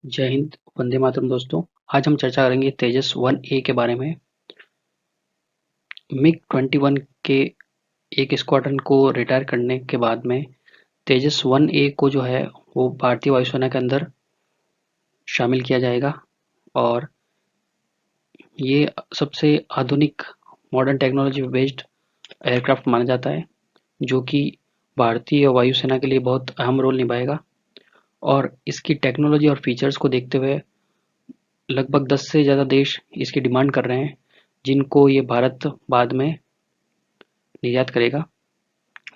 जय हिंद, वंदे मातरम दोस्तों। आज हम चर्चा करेंगे तेजस 1A के बारे में। मिग 21 के एक स्क्वाड्रन को रिटायर करने के बाद में तेजस 1A को जो है वो भारतीय वायुसेना के अंदर शामिल किया जाएगा और ये सबसे आधुनिक मॉडर्न टेक्नोलॉजी बेस्ड एयरक्राफ्ट माना जाता है, जो कि भारतीय वायुसेना के लिए बहुत अहम रोल निभाएगा। और इसकी टेक्नोलॉजी और फीचर्स को देखते हुए लगभग 10 से ज़्यादा देश इसकी डिमांड कर रहे हैं, जिनको ये भारत बाद में निर्यात करेगा।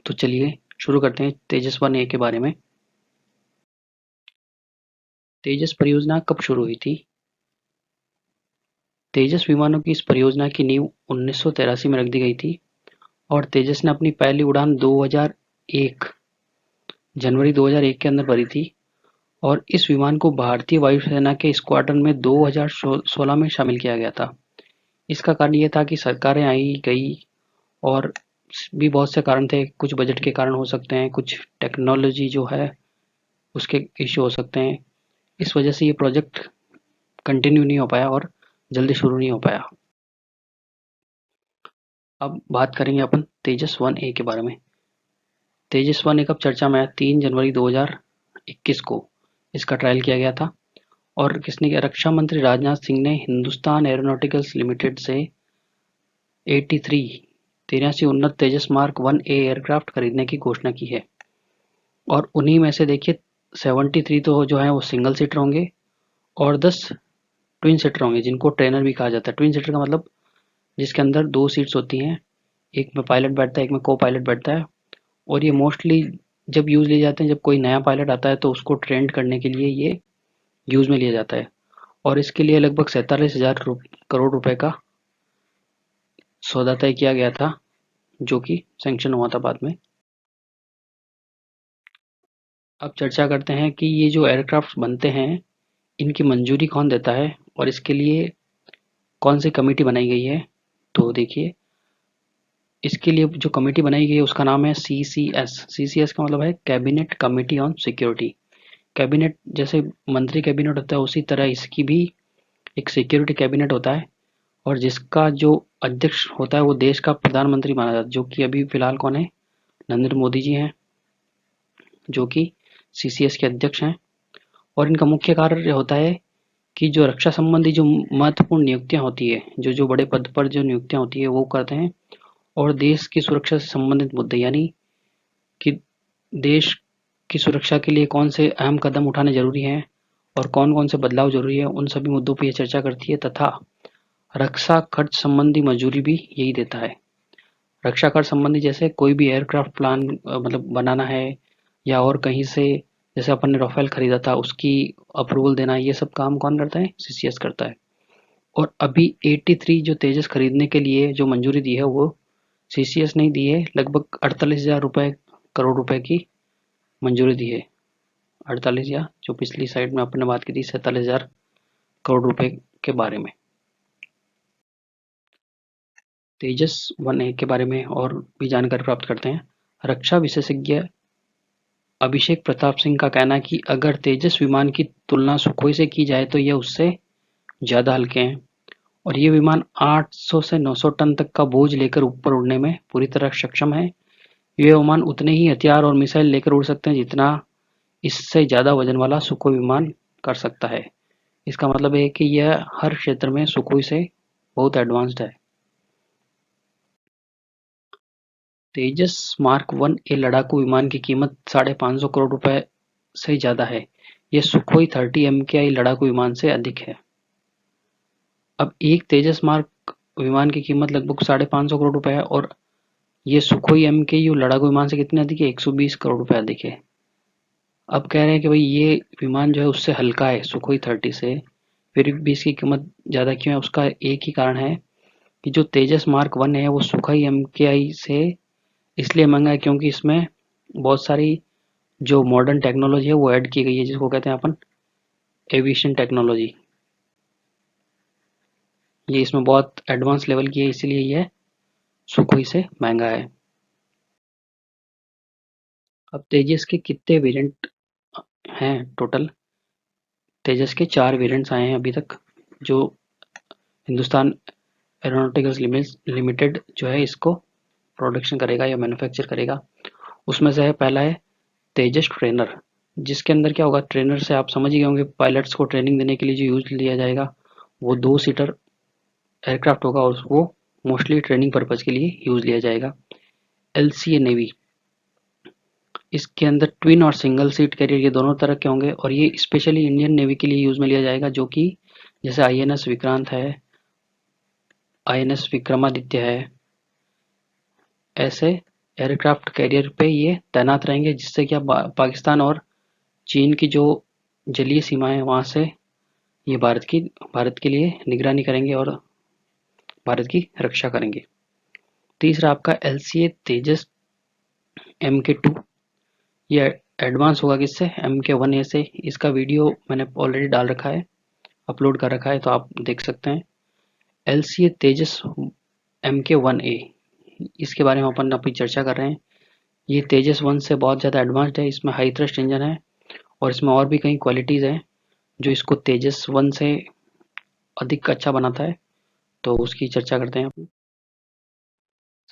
तो चलिए शुरू करते हैं तेजस 1A के बारे में। तेजस परियोजना कब शुरू हुई थी? तेजस विमानों की इस परियोजना की नींव 1983 में रख दी गई थी और तेजस ने अपनी पहली उड़ान 2001 जनवरी 2001 के अंदर भरी थी और इस विमान को भारतीय वायुसेना के स्क्वाड्रन में 2016 में शामिल किया गया था। इसका कारण ये था कि सरकारें आई गई और भी बहुत से कारण थे। कुछ बजट के कारण हो सकते हैं, कुछ टेक्नोलॉजी जो है उसके इश्यू हो सकते हैं। इस वजह से ये प्रोजेक्ट कंटिन्यू नहीं हो पाया और जल्दी शुरू नहीं हो पाया। अब बात करेंगे अपन तेजस 1A के बारे में। तेजस 1A कब चर्चा में आया? 3 जनवरी 2021 को इसका ट्रायल किया गया था और किसने किया? रक्षा मंत्री राजनाथ सिंह ने हिंदुस्तान एरोनॉटिकल्स लिमिटेड से 83 उन्नत तेजस मार्क 1A एयरक्राफ्ट खरीदने की घोषणा की है। और उन्हीं में से देखिए 73 तो जो है वो सिंगल सीटर होंगे और 10 ट्विन सीटर होंगे, जिनको ट्रेनर भी कहा जाता है। ट्विन सीटर का मतलब जिसके अंदर 2 सीट्स होती हैं, एक में पायलट बैठता है, एक में को पायलट बैठता है। और ये मोस्टली जब यूज़ लिए जाते हैं, जब कोई नया पायलट आता है तो उसको ट्रेंड करने के लिए ये यूज़ में लिया जाता है। और इसके लिए लगभग 47,000 करोड़ रुपए का सौदा तय किया गया था, जो कि सैंक्शन हुआ था बाद में। अब चर्चा करते हैं कि ये जो एयरक्राफ्ट बनते हैं इनकी मंजूरी कौन देता है और इसके लिए कौन सी कमेटी बनाई गई है। तो देखिए, इसके लिए जो कमेटी बनाई गई है उसका नाम है CCS। CCS का मतलब है cabinet committee on security. Cabinet जैसे मंत्री कैबिनेट होता है, उसी तरह इसकी भी एक सिक्योरिटी कैबिनेट होता है और जिसका जो अध्यक्ष होता है वो देश का प्रधानमंत्री माना जाता है, जो कि अभी फिलहाल कौन है? नरेंद्र मोदी जी हैं, जो कि CCS के अध्यक्ष हैं। और इनका मुख्य कार्य होता है कि जो रक्षा संबंधी जो महत्वपूर्ण नियुक्तियां होती है, जो जो बड़े पद पर जो नियुक्तियां होती है वो करते हैं। और देश की सुरक्षा से संबंधित मुद्दे, यानी कि देश की सुरक्षा के लिए कौन से अहम कदम उठाने जरूरी हैं और कौन कौन से बदलाव जरूरी है, उन सभी मुद्दों पर यह चर्चा करती है। तथा रक्षा खर्च संबंधी मंजूरी भी यही देता है। रक्षा खर्च संबंधी जैसे कोई भी एयरक्राफ्ट प्लान मतलब बनाना है, या और कहीं से जैसे अपन ने राफेल खरीदा था उसकी अप्रूवल देना, ये सब काम कौन करता है? CCS करता है। और अभी 83 जो तेजस खरीदने के लिए जो मंजूरी दी है वो CCS नहीं दी है, लगभग 48,000 करोड़ रुपए की मंजूरी दी है। 48, या जो पिछली साइड में आपने बात की थी 47,000 करोड़ रुपए के बारे में। तेजस 1A के बारे में और भी जानकारी प्राप्त करते हैं। रक्षा विशेषज्ञ अभिषेक प्रताप सिंह का कहना है कि अगर तेजस विमान की तुलना सुखोई से की जाए तो यह उससे ज्यादा हल्के हैं और ये विमान 800 से 900 टन तक का बोझ लेकर ऊपर उड़ने में पूरी तरह सक्षम है। ये विमान उतने ही हथियार और मिसाइल लेकर उड़ सकते हैं जितना इससे ज्यादा वजन वाला सुखोई विमान कर सकता है। इसका मतलब है कि यह हर क्षेत्र में सुखोई से बहुत एडवांस्ड है। तेजस मार्क 1A लड़ाकू विमान की कीमत 550 करोड़ रुपए से ज्यादा है। यह सुखोई 30 MKI लड़ाकू विमान से अधिक है। अब एक तेजस मार्क विमान की कीमत लगभग 550 करोड़ रुपए है और ये सुखोई MKU लड़ाकू विमान से कितनी अधिक है? 120 करोड़ रुपए अधिक है। अब कह रहे हैं कि भाई ये विमान जो है उससे हल्का है सुखोई 30 से, फिर भी इसकी कीमत ज्यादा क्यों है? उसका एक ही कारण है कि जो तेजस मार्क 1 है वो सुखोई MKI से इसलिए महंगा है क्योंकि इसमें बहुत सारी जो मॉडर्न टेक्नोलॉजी है वो ऐड की गई है, जिसको कहते हैं अपन एविएशन टेक्नोलॉजी। ये इसमें बहुत एडवांस लेवल की है, इसीलिए ये सुखोई से महंगा है। अब तेजस के कितने वेरिएंट हैं टोटल? तेजस के 4 वेरिएंट्स आए हैं अभी तक, जो हिंदुस्तान एरोनॉटिक्स लिमिटेड जो है इसको प्रोडक्शन करेगा या मैन्युफैक्चर करेगा। उसमें से है पहला है तेजस ट्रेनर, जिसके अंदर क्या होगा, ट्रेनर से आप समझ ही गए होंगे, पायलट्स को ट्रेनिंग देने के लिए जो यूज लिया जाएगा वो 2 सीटर एयरक्राफ्ट होगा और वो मोस्टली ट्रेनिंग पर्पज के लिए यूज लिया जाएगा। एलसीए नेवी, इसके अंदर ट्विन और सिंगल सीट कैरियर ये दोनों तरह के होंगे और ये स्पेशली इंडियन नेवी के लिए यूज में लिया जाएगा, जो कि जैसे आईएनएस विक्रांत है, आईएनएस विक्रमादित्य है, ऐसे एयरक्राफ्ट कैरियर पे ये तैनात रहेंगे, जिससे क्या पाकिस्तान और चीन की जो जलीय सीमा है वहां से ये भारत के लिए निगरानी करेंगे और भारत की रक्षा करेंगे। तीसरा आपका एलसीए तेजस MK2, ये एडवांस होगा किससे, MK1A से। इसका वीडियो मैंने ऑलरेडी डाल रखा है, अपलोड कर रखा है, तो आप देख सकते हैं। एलसीए तेजस MK1A, इसके बारे में अपन अभी चर्चा कर रहे हैं। ये तेजस 1 से बहुत ज़्यादा एडवांस्ड है, इसमें हाई थ्रस्ट इंजन है और इसमें और भी कई क्वालिटीज़ हैं जो इसको तेजस 1 से अधिक अच्छा बनाता है, तो उसकी चर्चा करते हैं अपन।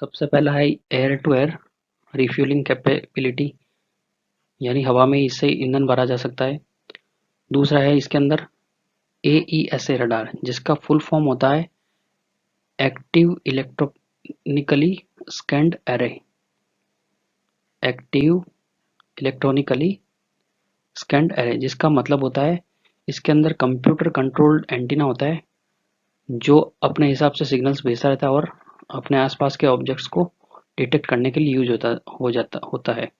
सबसे पहला है air to air refuelling capability, यानी हवा में इससे ईंधन भरा जा सकता है। दूसरा है इसके अंदर AESA रडार, जिसका फुल फॉर्म होता है active electronically scanned array. Active electronically scanned array, जिसका मतलब होता है इसके अंदर कंप्यूटर कंट्रोल्ड एंटीना होता है जो अपने हिसाब से सिग्नल्स भेजता रहता है और अपने आसपास के ऑब्जेक्ट्स को डिटेक्ट करने के लिए यूज होता है।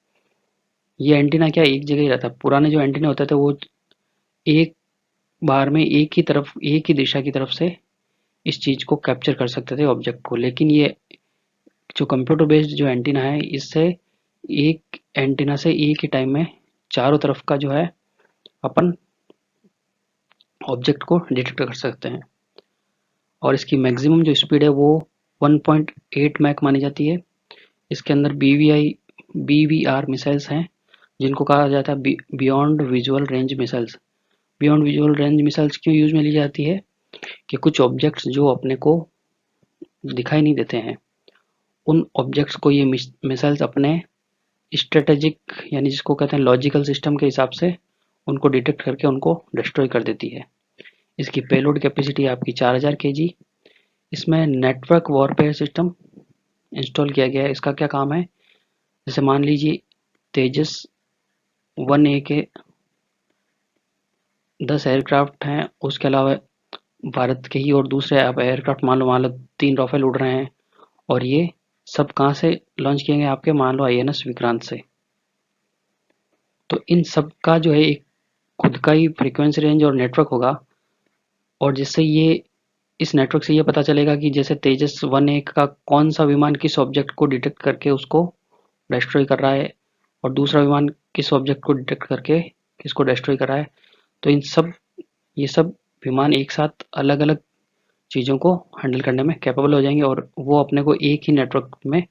ये एंटीना क्या एक जगह ही रहता है। पुराने जो एंटीना होते थे वो एक बार में एक ही दिशा की तरफ से इस चीज को कैप्चर कर सकते थे ऑब्जेक्ट को, लेकिन ये जो कंप्यूटर बेस्ड जो एंटीना है, इससे एक एंटीना से एक ही टाइम में चारों तरफ का जो है अपन ऑब्जेक्ट को डिटेक्ट कर सकते हैं। और इसकी मैक्सिमम जो स्पीड है वो 1.8 मैक मानी जाती है। इसके अंदर BVR मिसाइल्स हैं, जिनको कहा जाता है beyond visual range missiles. Beyond visual range missiles क्यों यूज में ली जाती है कि कुछ ऑब्जेक्ट्स जो अपने को दिखाई नहीं देते हैं, उन ऑब्जेक्ट्स को ये मिसाइल्स अपने स्ट्रेटेजिक यानी जिसको कहते हैं लॉजिकल सिस्टम के हिसाब से उनको डिटेक्ट करके उनको डिस्ट्रॉय कर देती है। इसकी पेलोड कैपेसिटी आपकी 4000 kg। इसमें नेटवर्क वॉरफेयर सिस्टम इंस्टॉल किया गया है। इसका क्या काम है, जैसे मान लीजिए तेजस 1A के 10 एयरक्राफ्ट हैं, उसके अलावा भारत के ही और दूसरे एयरक्राफ्ट मान लो 3 राफेल उड़ रहे हैं और ये सब कहाँ से लॉन्च किए गए आपके, मान लो INS विक्रांत से। तो इन सब का जो है एक खुद का ही फ्रीक्वेंसी रेंज और नेटवर्क होगा, और जिससे ये इस नेटवर्क से ये पता चलेगा कि जैसे तेजस 1A का कौन सा विमान किस ऑब्जेक्ट को डिटेक्ट करके उसको डिस्ट्रॉय कर रहा है और दूसरा विमान किस ऑब्जेक्ट को डिटेक्ट करके किसको डिस्ट्रॉय कर रहा है। तो ये सब विमान एक साथ अलग अलग चीज़ों को हैंडल करने में कैपेबल हो जाएंगे और वो अपने को एक ही नेटवर्क में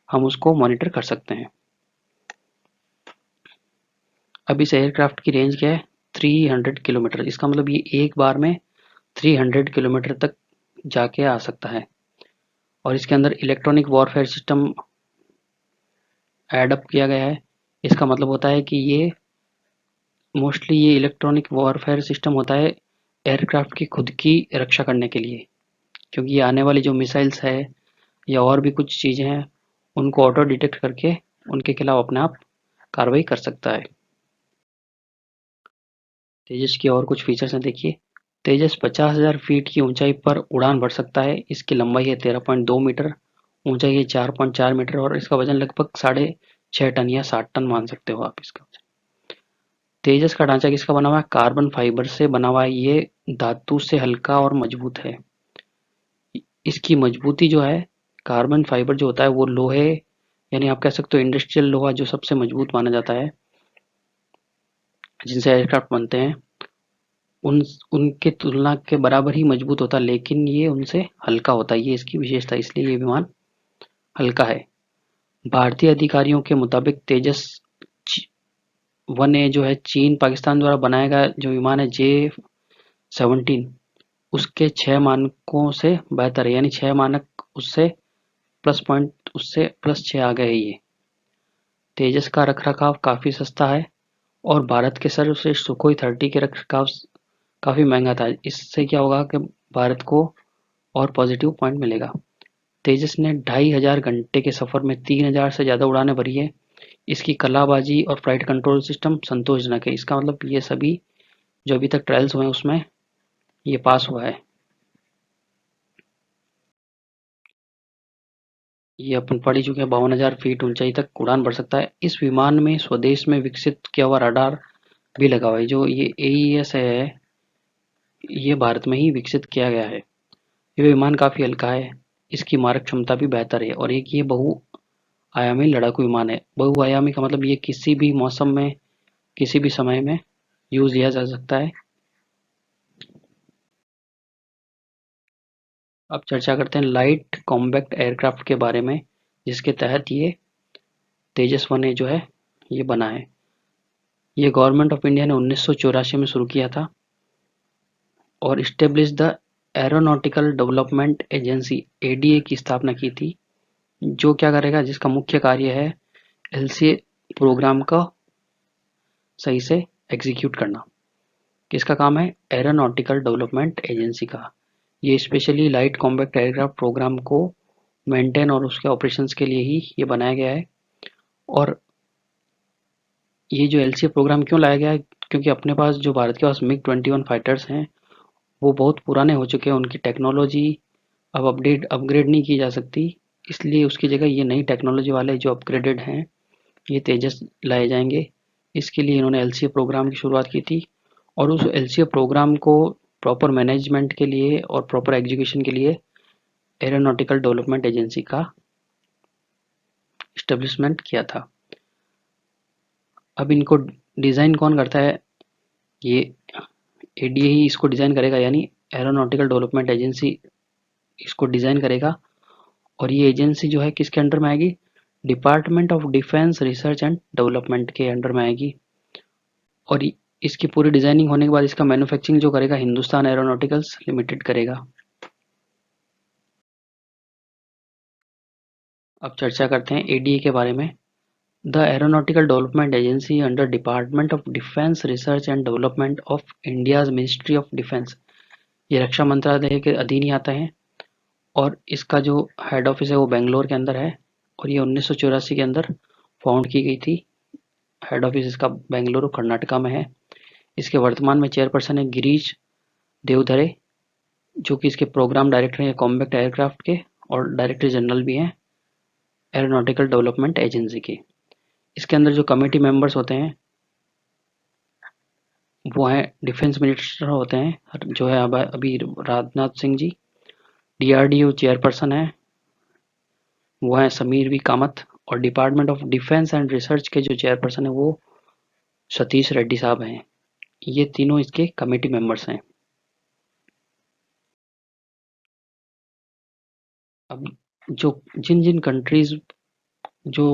हम उसको मॉनिटर कर सकते हैं। अब इस एयरक्राफ्ट की रेंज क्या है, 300 किलोमीटर। इसका मतलब ये एक बार में 300 किलोमीटर तक जाके आ सकता है। और इसके अंदर इलेक्ट्रॉनिक वॉरफेयर सिस्टम एडअप किया गया है। इसका मतलब होता है कि ये इलेक्ट्रॉनिक वॉरफेयर सिस्टम होता है एयरक्राफ्ट की खुद की रक्षा करने के लिए, क्योंकि ये आने वाली जो मिसाइल्स है या और भी कुछ चीज़ें हैं उनको ऑटो डिटेक्ट करके उनके खिलाफ अपने आप कार्रवाई कर सकता है। तेजस के और कुछ फीचर्स हैं, देखिए। तेजस 50,000 फीट की ऊंचाई पर उड़ान भर सकता है। इसकी लंबाई है 13.2 मीटर, ऊंचाई है 4.4 मीटर और इसका वजन लगभग 6.5 टन या 60 टन मान सकते हो आप इसका। तेजस का ढांचा किसका बना हुआ है, कार्बन फाइबर से बना हुआ है। ये धातु से हल्का और मजबूत है। इसकी मजबूती जो है, कार्बन फाइबर जो होता है वो लोहे यानी आप कह सकते हो इंडस्ट्रियल लोहा जो सबसे मजबूत माना जाता है, जिनसे एयरक्राफ्ट बनते हैं, उन उनके तुलना के बराबर ही मजबूत होता है, लेकिन ये उनसे हल्का होता है। ये इसकी विशेषता, इसलिए ये विमान हल्का है। भारतीय अधिकारियों के मुताबिक तेजस 1A जो है चीन पाकिस्तान द्वारा बनाया गया जो विमान है J-17 उसके 6 मानकों से बेहतर है, यानी 6 मानक उससे +6 आ गए ये। तेजस का रखरखाव काफ़ी सस्ता है और भारत के सर्वश्रेष्ठ सुखोई 30 के रखरखाव काफ़ी महंगा था। इससे क्या होगा कि भारत को और पॉजिटिव पॉइंट मिलेगा। तेजस ने 2500 घंटे के सफर में 3000 से ज़्यादा उड़ानें भरी है। इसकी कलाबाजी और फ्लाइट कंट्रोल सिस्टम संतोषजनक है। इसका मतलब ये सभी जो अभी तक ट्रायल्स हुए हैं उसमें ये पास हुआ है। ये अपन पढ़ ही चुके हैं, 52,000 फीट ऊंचाई तक उड़ान भर सकता है। इस विमान में स्वदेश में विकसित किया हुआ रडार भी लगा हुआ है। जो ये AES है ये भारत में ही विकसित किया गया है। ये विमान काफ़ी हल्का है, इसकी मारक क्षमता भी बेहतर है और एक ये बहुआयामी लड़ाकू विमान है। बहुआयामी का मतलब ये किसी भी मौसम में किसी भी समय में यूज लिया जा सकता है। अब चर्चा करते हैं लाइट कॉम्बैक्ट एयरक्राफ्ट के बारे में, जिसके तहत ये तेजस 1A जो है ये बना है। ये गवर्नमेंट ऑफ इंडिया ने 1984 में शुरू किया था और establish the aeronautical development agency ADA की स्थापना की थी, जो क्या करेगा, जिसका मुख्य कार्य है LCA प्रोग्राम का सही से एग्जीक्यूट करना। किसका काम है? एरोनॉटिकल डेवलपमेंट एजेंसी का। ये specially light combat aircraft programme को मेंटेन और उसके ऑपरेशंस के लिए ही ये बनाया गया है। और ये जो LCA प्रोग्राम क्यों लाया गया है? क्योंकि अपने पास जो भारत के पास MiG-21 फाइटर्स हैं वो बहुत पुराने हो चुके हैं, उनकी टेक्नोलॉजी अब अपग्रेड नहीं की जा सकती, इसलिए उसकी जगह ये नई टेक्नोलॉजी वाले जो अपग्रेडेड हैं ये तेजस लाए जाएंगे। इसके लिए इन्होंने LCA प्रोग्राम की शुरुआत की थी और उस LCA प्रोग्राम को प्रॉपर मैनेजमेंट के लिए और प्रॉपर एग्जीक्यूशन के लिए एरोनॉटिकल डेवलपमेंट एजेंसी का इस्टेब्लिशमेंट किया था। अब इनको डिज़ाइन कौन करता है? ये ADA ही इसको डिज़ाइन करेगा, यानी एरोनॉटिकल डेवलपमेंट एजेंसी इसको डिज़ाइन करेगा। और ये एजेंसी जो है किसके अंडर में आएगी? Department of defence research and development के अंडर में आएगी। और इसकी पूरी डिजाइनिंग होने के बाद इसका मैन्युफैक्चरिंग जो करेगा हिंदुस्तान एरोनॉटिकल्स लिमिटेड करेगा। अब चर्चा करते हैं ADA के बारे में। The aeronautical development agency under department of defence research and development of India's ministry of defence. ये रक्षा मंत्रालय के अधीन ही आता है और इसका जो हेड ऑफिस है वो बेंगलोर के अंदर है और ये 1984 के अंदर फाउंड की गई थी। हेड ऑफिस इसका बेंगलुरु कर्नाटका में है। इसके वर्तमान में चेयरपर्सन है गिरीश देवधरे, जो कि इसके प्रोग्राम डायरेक्टर हैं कॉम्बैक्ट एयरक्राफ्ट के और डायरेक्टर जनरल भी हैं एरोनॉटिकल डेवलपमेंट एजेंसी के। इसके अंदर जो कमेटी मेंबर्स होते हैं वो हैं डिफेंस मिनिस्टर होते हैं, जो है अभी राजनाथ सिंह जी। DRDO चेयरपर्सन है वो हैं समीर वी कामत और department of defence and research के जो चेयरपर्सन है वो सतीश रेड्डी साहब हैं। ये तीनों इसके कमेटी मेंबर्स हैं। अब जो जिन जिन कंट्रीज जो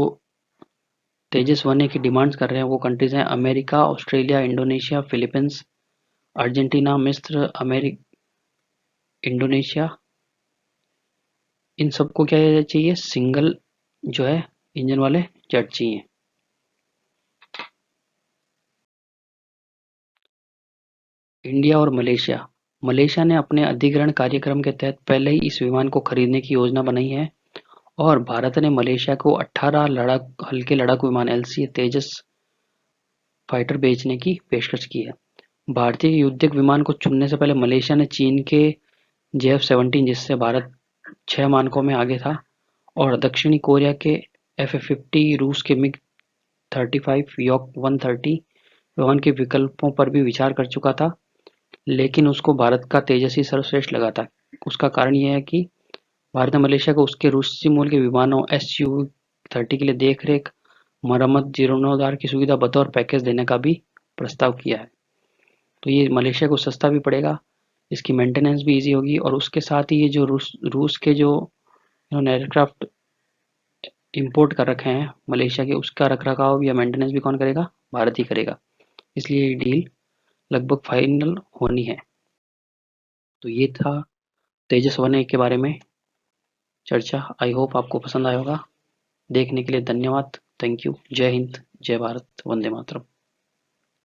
तेजस 1A की डिमांड्स कर रहे हैं वो कंट्रीज हैं America, Australia, Indonesia, Philippines, Argentina, मिस्र, इंडोनेशिया। इन सबको क्या चाहिए? सिंगल जो है इंजन वाले जेट चाहिए। इंडिया और मलेशिया। मलेशिया ने अपने अधिग्रहण कार्यक्रम के तहत पहले ही इस विमान को खरीदने की योजना बनाई है और भारत ने मलेशिया को 18 हल्के लड़ाकू विमान LCA तेजस फाइटर बेचने की पेशकश की है। भारतीय युद्धक विमान को चुनने से पहले मलेशिया ने चीन के JF-17 जिससे भारत 6 मानकों में आगे था और दक्षिणी कोरिया के FA-50, रूस के MiG-35 यॉक 130 विमान के विकल्पों पर भी विचार कर चुका था, लेकिन उसको भारत का तेजस ही सर्वश्रेष्ठ लगा था। उसका कारण यह है कि भारत ने मलेशिया को उसके रूसी मूल के विमानों SU-30 के लिए देख-रेख, मरम्मत, जीर्णोद्धार की सुविधा बतौर पैकेज देने का भी प्रस्ताव किया है। तो ये मलेशिया को सस्ता भी पड़ेगा, इसकी मेंटेनेंस भी इजी होगी और उसके साथ ही ये जो रूस के जो इन्होंने एयरक्राफ्ट इंपोर्ट कर रखे हैं मलेशिया के, उसका रखरखाव या मेंटेनेंस भी कौन करेगा? भारत ही करेगा। इसलिए ये डील लगभग फाइनल होनी है। तो ये था तेजस 1A के बारे में चर्चा। आई होप आपको पसंद आया होगा। देखने के लिए धन्यवाद। Thank you. जय हिंद, जय भारत, वंदे मातरम।